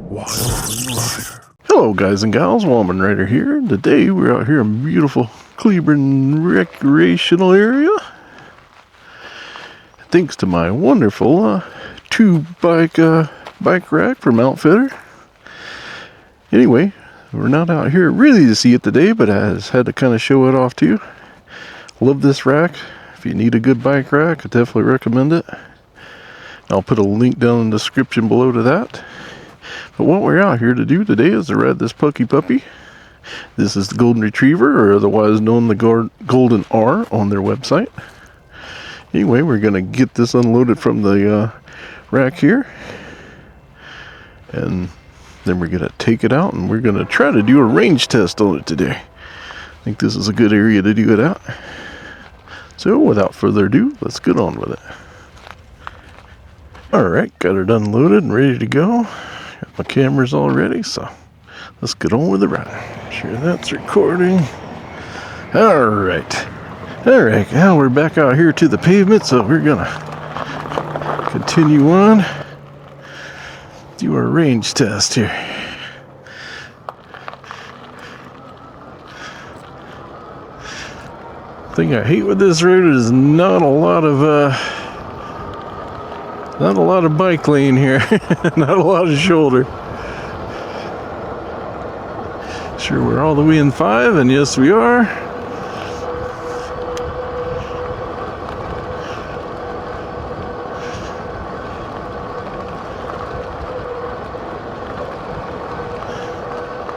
Hello guys and gals, Woman Rider here. Today we're out here in beautiful Kleeburn Recreation Area. Thanks to my wonderful bike rack from Outfitter. Anyway, we're not out here really to see it today, but I just had to kind of show it off to you. Love this rack. If you need a good bike rack, I definitely recommend it. I'll put a link down in the description below to that. But what we're out here to do today is to ride this Puckipuppy. This is the Golden Retriever, or otherwise known the GoldenR on their website. Anyway, we're going to get this unloaded from the rack here. And then we're going to take it out and we're going to try to do a range test on it today. I think this is a good area to do it at. So without further ado, let's get on with it. Alright, got it unloaded and ready to go. Got my cameras all ready, so let's get on with the ride. Make sure that's recording. Alright, now we're back out here to the pavement, so we're gonna continue on, do our range test here. The thing I hate with this road is not a lot of bike lane here. Not a lot of shoulder. Sure, we're all the way in 5, and yes we are.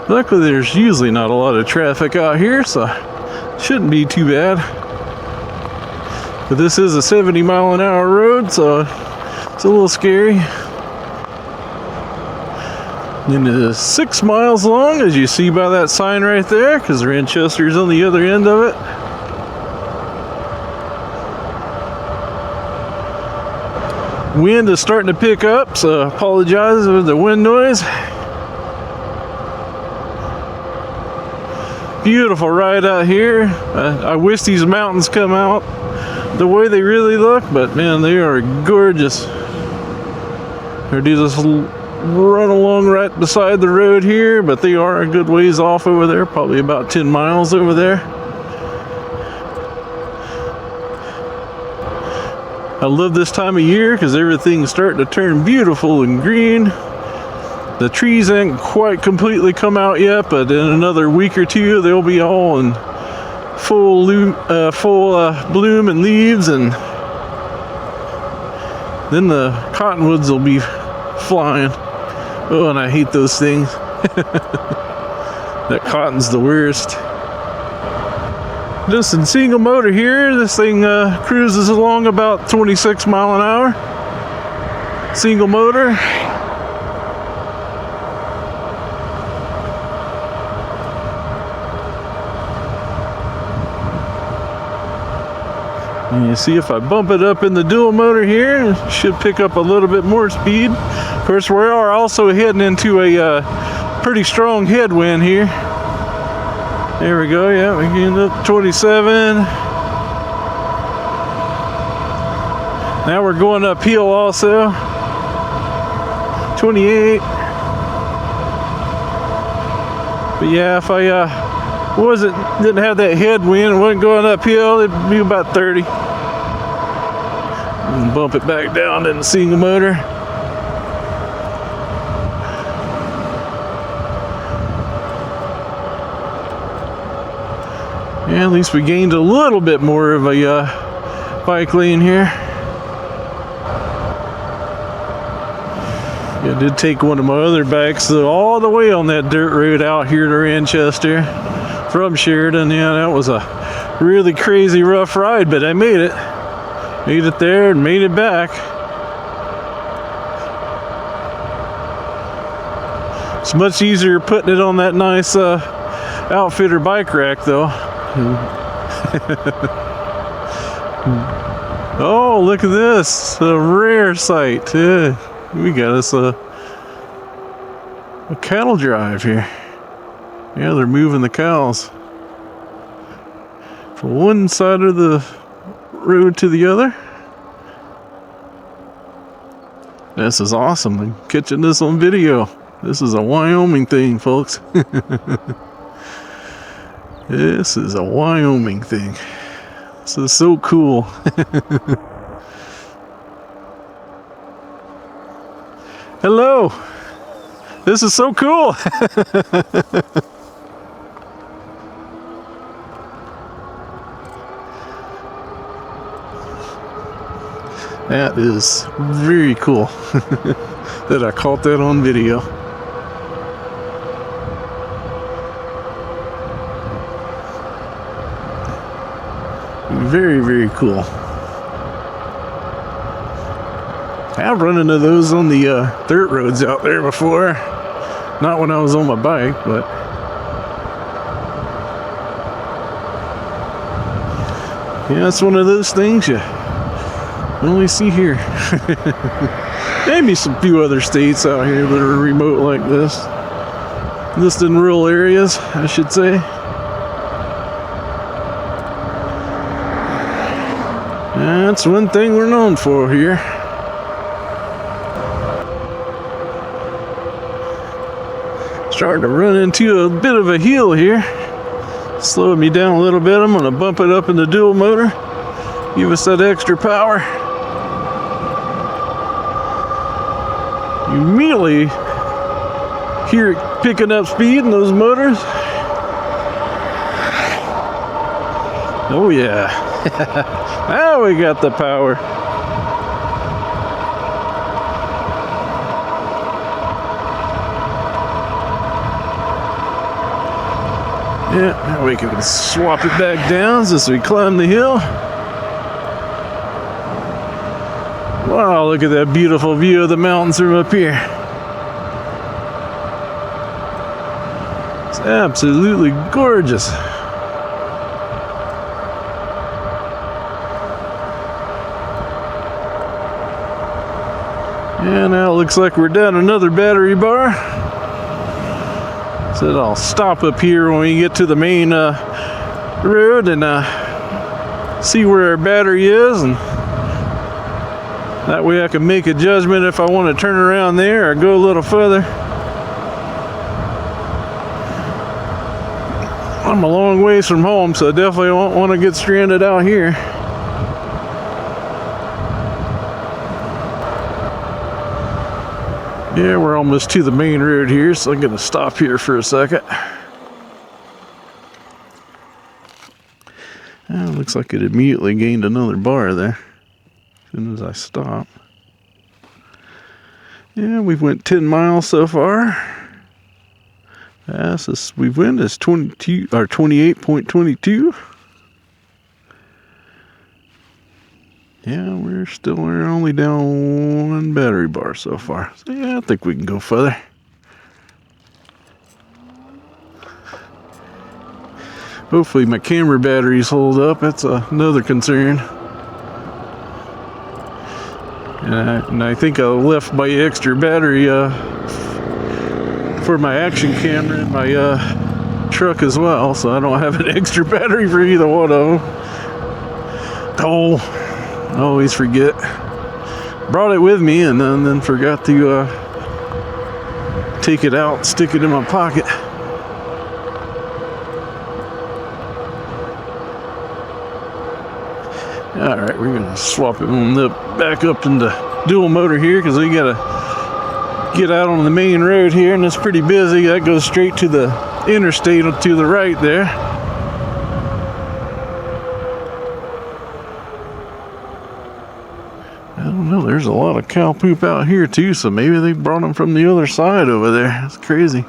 Luckily there's usually not a lot of traffic out here, so shouldn't be too bad. But this is a 70-mile-an-hour road, so it's a little scary. And it is 6 miles long, as you see by that sign right there, because Ranchester's on the other end of it. Wind is starting to pick up, so I apologize for the wind noise. Beautiful ride out here. I wish these mountains come out the way they really look, but man, they are gorgeous. They just run along right beside the road here, but they are a good ways off over there, probably about 10 miles over there. I love this time of year because everything's starting to turn beautiful and green. The trees ain't quite completely come out yet, but in another week or two they'll be all in full bloom and leaves, and then the cottonwoods will be flying. Oh, and I hate those things. That cotton's the worst. Just in single motor here, this thing cruises along about 26 mile an hour. Single motor. And you see if I bump it up in the dual motor here, it should pick up a little bit more speed. Of course, we are also heading into a pretty strong headwind here. There we go, yeah, we get up 27. Now we're going uphill also. 28. But yeah, if I didn't have that headwind and wasn't going uphill, it'd be about 30. And bump it back down in the single motor. Yeah, at least we gained a little bit more of a bike lane here. Yeah, I did take one of my other bikes all the way on that dirt road out here to Ranchester from Sheridan. Yeah, that was a really crazy rough ride, but I made it. Made it there and made it back. It's much easier putting it on that nice Outfitter bike rack though. Oh, look at this. A rare sight. Yeah, we got us a cattle drive here. Yeah, they're moving the cows from one side of the road to the other. This is awesome. I'm catching this on video. This is a Wyoming thing, folks. This is a Wyoming thing. This is so cool. Hello. This is so cool. That is very cool that I caught that on video. Very, very cool. I've run into those on the dirt roads out there before. Not when I was on my bike, but yeah, it's one of those things you only see here. Maybe some few other states out here that are remote like this. Just in rural areas, I should say. That's one thing we're known for here. Starting to run into a bit of a hill here. Slowing me down a little bit. I'm going to bump it up in the dual motor. Give us that extra power. You immediately hear it picking up speed in those motors. Oh yeah. Now we got the power. Yeah, now we can swap it back down as we climb the hill. Wow, look at that beautiful view of the mountains from up here. It's absolutely gorgeous. And now it looks like we're down another battery bar. Said I'll stop up here when we get to the main road and see where our battery is, and that way I can make a judgment if I want to turn around there or go a little further. I'm a long ways from home, so I definitely won't want to get stranded out here. Yeah, we're almost to the main road here, so I'm going to stop here for a second. Looks like it immediately gained another bar there as soon as I stopped. Yeah, we've went 10 miles so far. Fastest we've went is 28.22. Yeah, we're only down one battery bar so far. So yeah, I think we can go further. Hopefully my camera batteries hold up. That's another concern. And I think I left my extra battery for my action camera in my truck as well, so I don't have an extra battery for either one of them. Oh, I always forget. Brought it with me and then forgot to take it out, stick it in my pocket. Alright, we're going to swap it on back up into dual motor here because we got to get out on the main road here, and it's pretty busy. That goes straight to the interstate to the right there. I don't know, there's a lot of cow poop out here too, so maybe they brought them from the other side over there. That's crazy.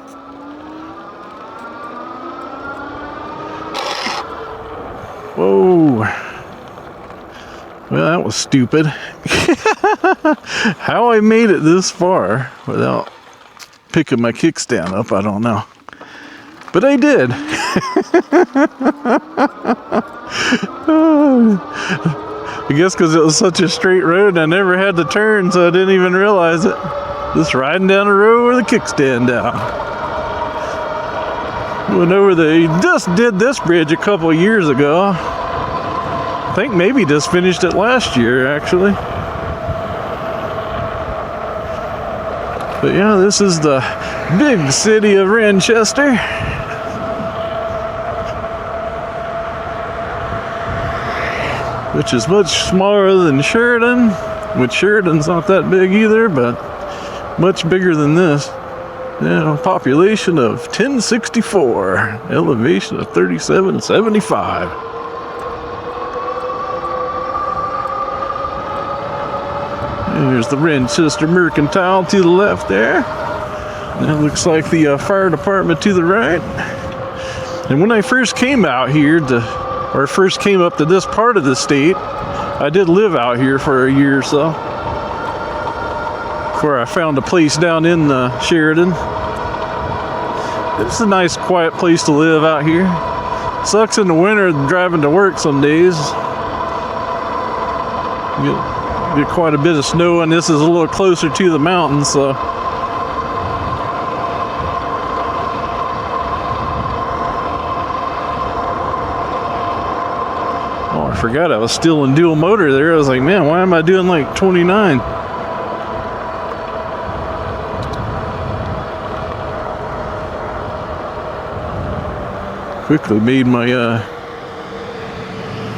Whoa. Well, that was stupid. How I made it this far without picking my kickstand up, I don't know. But I did. I guess because it was such a straight road, I never had to turn, so I didn't even realize it. Just riding down the road with the kickstand down. Just did this bridge a couple of years ago. I think maybe just finished it last year, actually. But yeah, this is the big city of Manchester. Which is much smaller than Sheridan, which Sheridan's not that big either, but much bigger than this. Yeah, population of 1064, elevation of 3775. There's the Manchester Mercantile to the left there. That looks like the fire department to the right. And when I first came out here or first came up to this part of the state, I did live out here for a year or so before I found a place down in Sheridan. It's a nice quiet place to live out here. Sucks in the winter driving to work some days. Get quite a bit of snow, and this is a little closer to the mountains, so I forgot I was still in dual motor there. I was like, man, why am I doing like 29? Quickly made my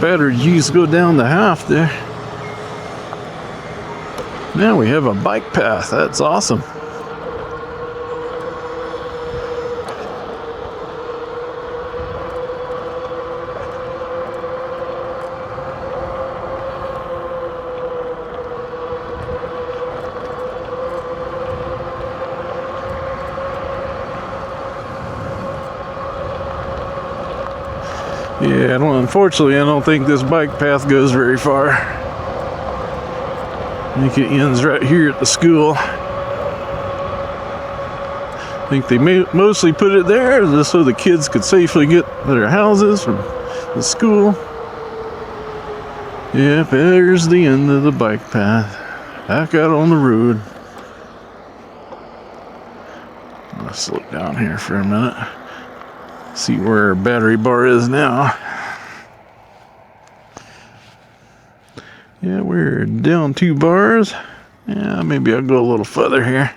battery G's go down to half there. Now we have a bike path. That's awesome. Yeah, unfortunately, I don't think this bike path goes very far. I think it ends right here at the school. I think they mostly put it there just so the kids could safely get to their houses from the school. Yep, there's the end of the bike path. Back out on the road. Let's slow down here for a minute. See where our battery bar is now. Yeah, we're down 2 bars. Yeah, maybe I'll go a little further here.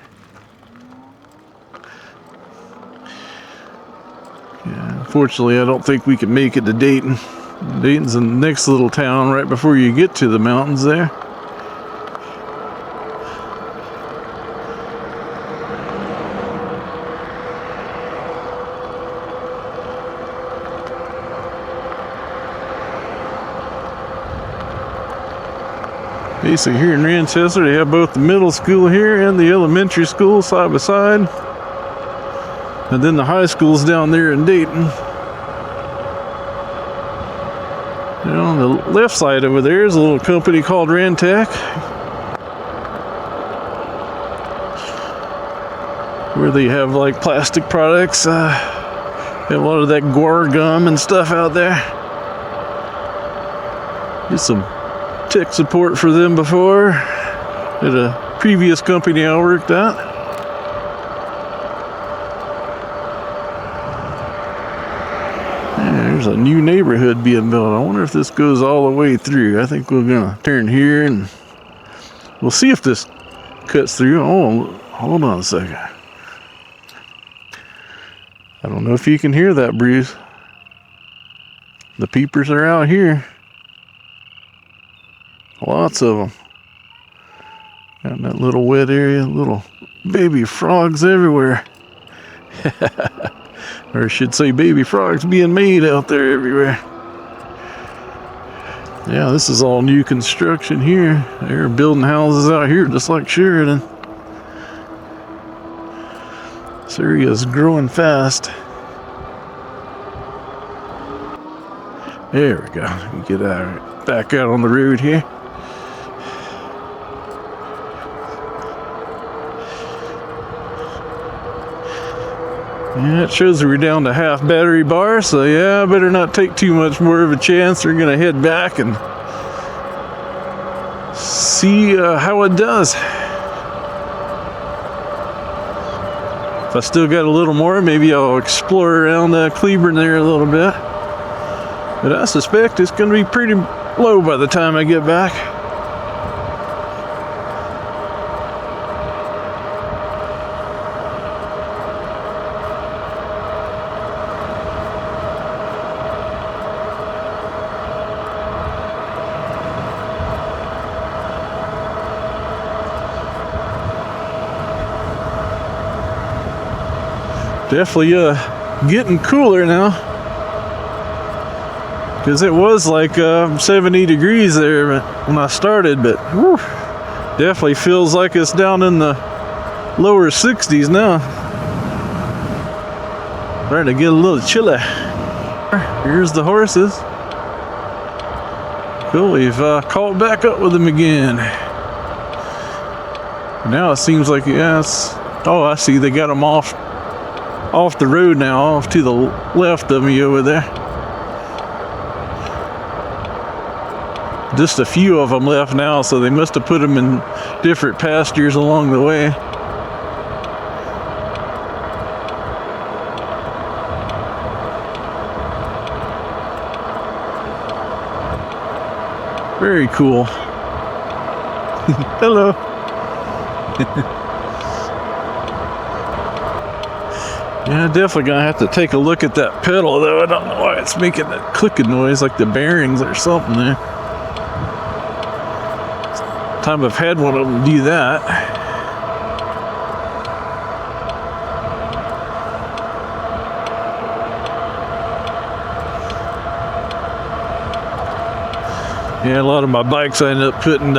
Yeah, unfortunately, I don't think we can make it to Dayton. Dayton's the next little town right before you get to the mountains there. Basically here in Manchester, they have both the middle school here and the elementary school side by side. And then the high school's down there in Dayton. And on the left side over there is a little company called Rantec, where they have like plastic products. They have a lot of that guar gum and stuff out there. Did some tech support for them before at a previous company I worked at. Yeah, there's a new neighborhood being built. I wonder if this goes all the way through. I think we're gonna turn here and we'll see if this cuts through. Oh, hold on a second. I don't know if you can hear that, Bruce. The peepers are out here. Lots of them. Out in that little wet area, little baby frogs everywhere. Or I should say baby frogs being made out there everywhere. Yeah, this is all new construction here. They're building houses out here just like Sheridan. This area is growing fast. There we go. We get back out on the road here. Yeah, it shows we're down to half battery bar, so yeah, I better not take too much more of a chance. We're gonna head back and see how it does. If I still got a little more, maybe I'll explore around Kleeburn there a little bit. But I suspect it's gonna be pretty low by the time I get back. Definitely getting cooler now, because it was like 70 degrees there when I started, but whew, definitely feels like it's down in the lower 60s now. Starting to get a little chilly. Here's the horses. Cool, we've caught back up with them again. Now it seems like, yes. Oh, I see, they got them off the road now, off to the left of me over there. Just a few of them left now, so they must have put them in different pastures along the way. Very cool. Hello. Yeah, definitely gonna have to take a look at that pedal though. I don't know why it's making that clicking noise, like the bearings or something there. Time I've had one of them do that. Yeah, a lot of my bikes I end up putting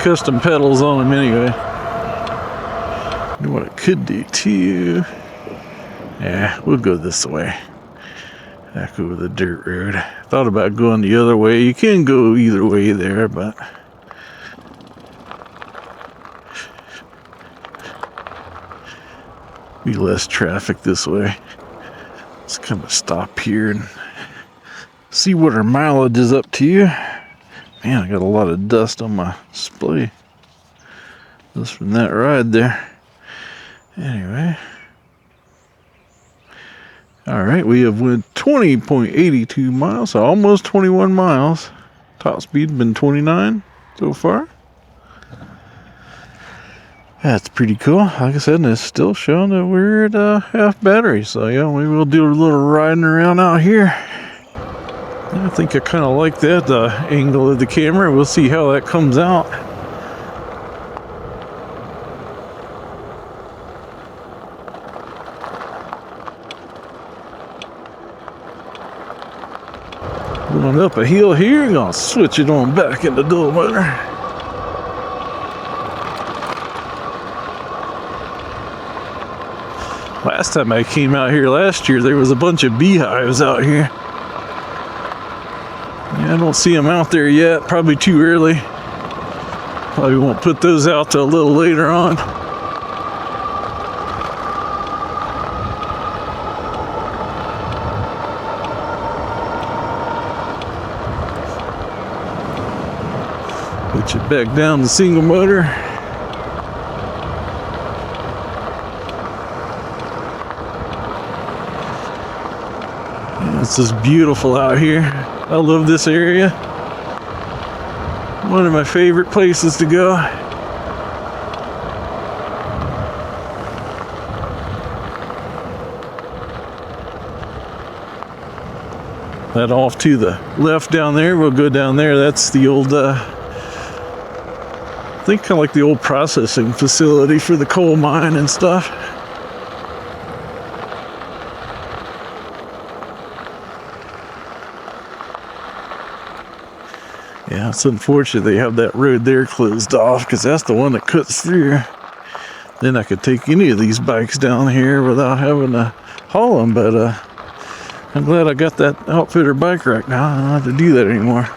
custom pedals on them anyway. You know what I could do too? Yeah, we'll go this way. Back over the dirt road. Thought about going the other way. You can go either way there, but be less traffic this way. Let's kind of stop here and see what our mileage is up to. Man, I got a lot of dust on my display just from that ride there. Anyway. Alright, we have went 20.82 miles, so almost 21 miles. Top speed been 29 so far. That's pretty cool. Like I said, and it's still showing that we're at half battery. So yeah, we will do a little riding around out here. I think I kind of like that angle of the camera. We'll see how that comes out. Going up a hill here, gonna switch it on back into dual motor. Last time I came out here last year, there was a bunch of beehives out here. Yeah, I don't see them out there yet, probably too early. Probably won't put those out till a little later on. Put you back down to single motor. Yeah, it's just beautiful out here. I love this area. One of my favorite places to go. That off to the left down there, we'll go down there. That's the old, I think kind of like the old processing facility for the coal mine and stuff. Yeah, it's unfortunate they have that road there closed off, because that's the one that cuts through. Then I could take any of these bikes down here without having to haul them, but I'm glad I got that outfitter bike rack now. I don't have to do that anymore.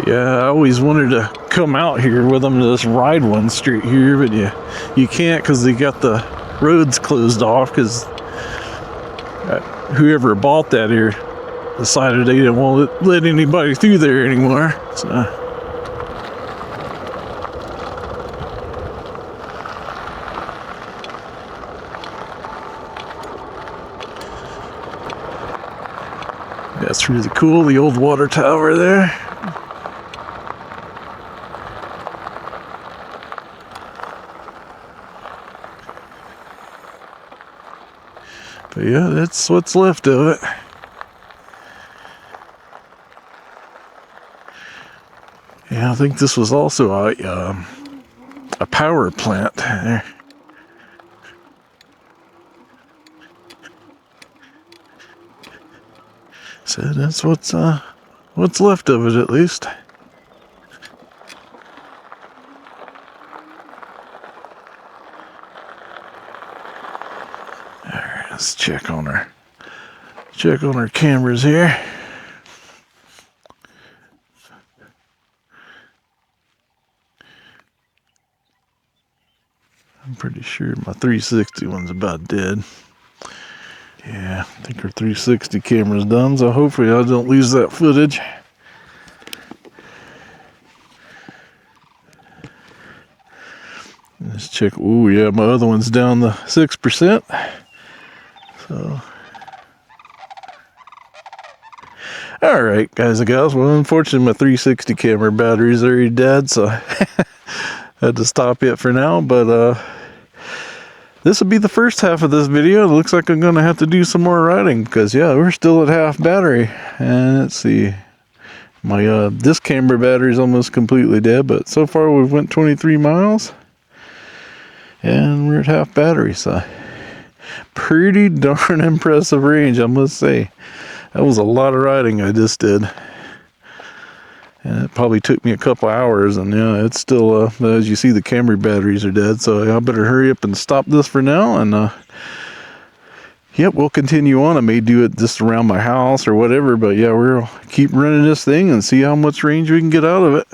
Yeah, I always wanted to come out here with them to just ride one straight here, but you can't, because they got the roads closed off, because whoever bought that here decided they didn't want to let anybody through there anymore. So that's really cool, the old water tower there. But yeah, that's what's left of it. Yeah, I think this was also a a power plant there. So that's what's left of it, at least. Alright, let's check on our cameras here. I'm pretty sure my 360 one's about dead. Yeah, I think our 360 camera's done, so hopefully I don't lose that footage. Let's check. Oh yeah, my other one's down to 6%. So, all right, guys and gals. Well, unfortunately, my 360 camera battery's already dead, so I had to stop it for now. But this will be the first half of this video. It looks like I'm gonna have to do some more riding because yeah, we're still at half battery. And let's see, my this camera battery is almost completely dead, but so far we've went 23 miles. And we're at half battery, so pretty darn impressive range, I must say. That was a lot of riding I just did. And it probably took me a couple hours, and yeah, it's still, as you see, the Camry batteries are dead, so I better hurry up and stop this for now, and yep, we'll continue on. I may do it just around my house or whatever, but yeah, we'll keep running this thing and see how much range we can get out of it.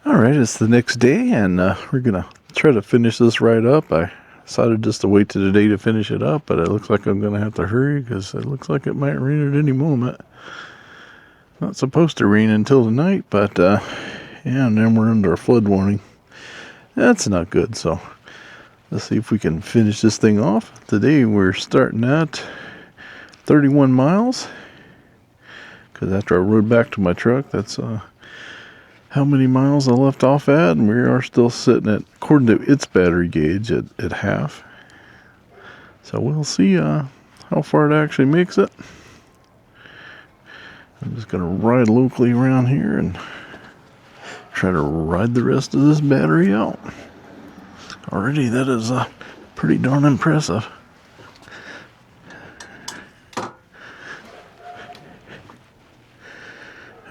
Alright, it's the next day, and we're gonna try to finish this ride up. I decided just to wait till today to finish it up, but it looks like I'm gonna have to hurry because it looks like it might rain at any moment. Not supposed to rain until tonight, but yeah, and then we're under a flood warning. That's not good, so let's see if we can finish this thing off. Today we're starting at 31 miles, because after I rode back to my truck, that's how many miles I left off at, and we are still sitting at, according to its battery gauge, at half. So we'll see how far it actually makes it. I'm just going to ride locally around here and try to ride the rest of this battery out. Already, that is pretty darn impressive.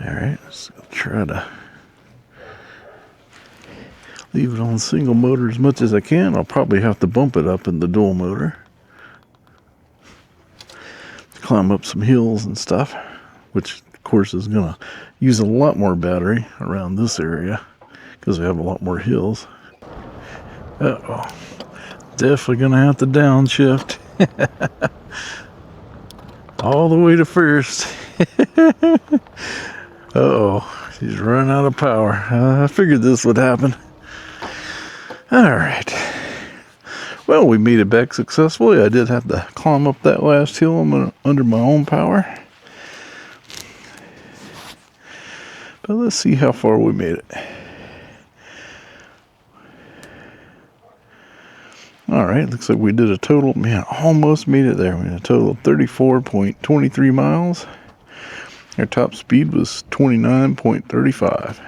Alright, let's try to leave it on single motor as much as I can. I'll probably have to bump it up in the dual motor. Climb up some hills and stuff, which of course is going to use a lot more battery around this area because we have a lot more hills. Uh-oh. Definitely going to have to downshift. All the way to first. Uh-oh. She's running out of power. I figured this would happen. Alright. Well, we made it back successfully. I did have to climb up that last hill under my own power. But let's see how far we made it. Alright, looks like we did a total, man, almost made it there. We had a total of 34.23 miles. Our top speed was 29.35.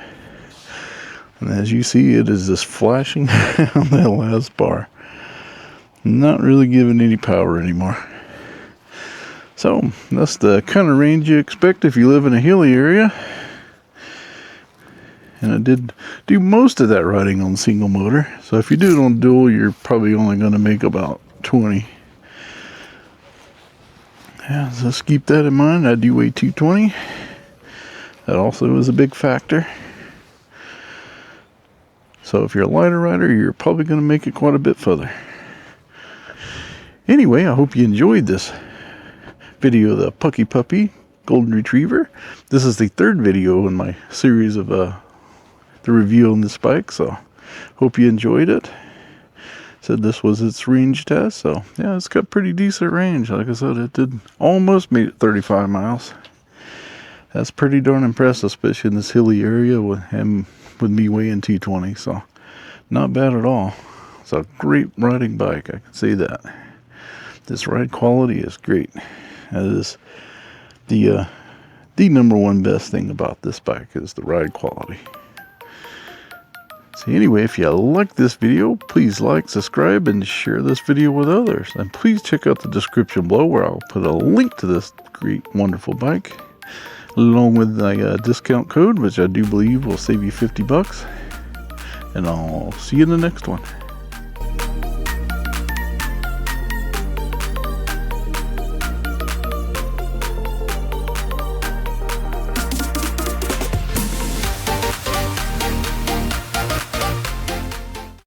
And as you see, it is just flashing on that last bar. Not really giving any power anymore. So, that's the kind of range you expect if you live in a hilly area. And I did do most of that riding on single motor. So if you do it on dual, you're probably only going to make about 20. Yeah, so let's keep that in mind. I do weigh 220. That also is a big factor. So if you're a lighter rider, you're probably going to make it quite a bit further. Anyway, I hope you enjoyed this video of the Puckipuppy Golden Retriever. This is the third video in my series of the review on this bike, so hope you enjoyed it. Said this was its range test, so yeah, it's got pretty decent range. Like I said, it did almost meet it 35 miles. That's pretty darn impressive, especially in this hilly area with me weighing 220, so not bad at all. It's a great riding bike, I can say that. This ride quality is great. That is the number one best thing about this bike is the ride quality. So anyway, if you like this video, please like, subscribe, and share this video with others. And please check out the description below where I'll put a link to this great, wonderful bike, along with a discount code, which I do believe will save you $50. And I'll see you in the next one.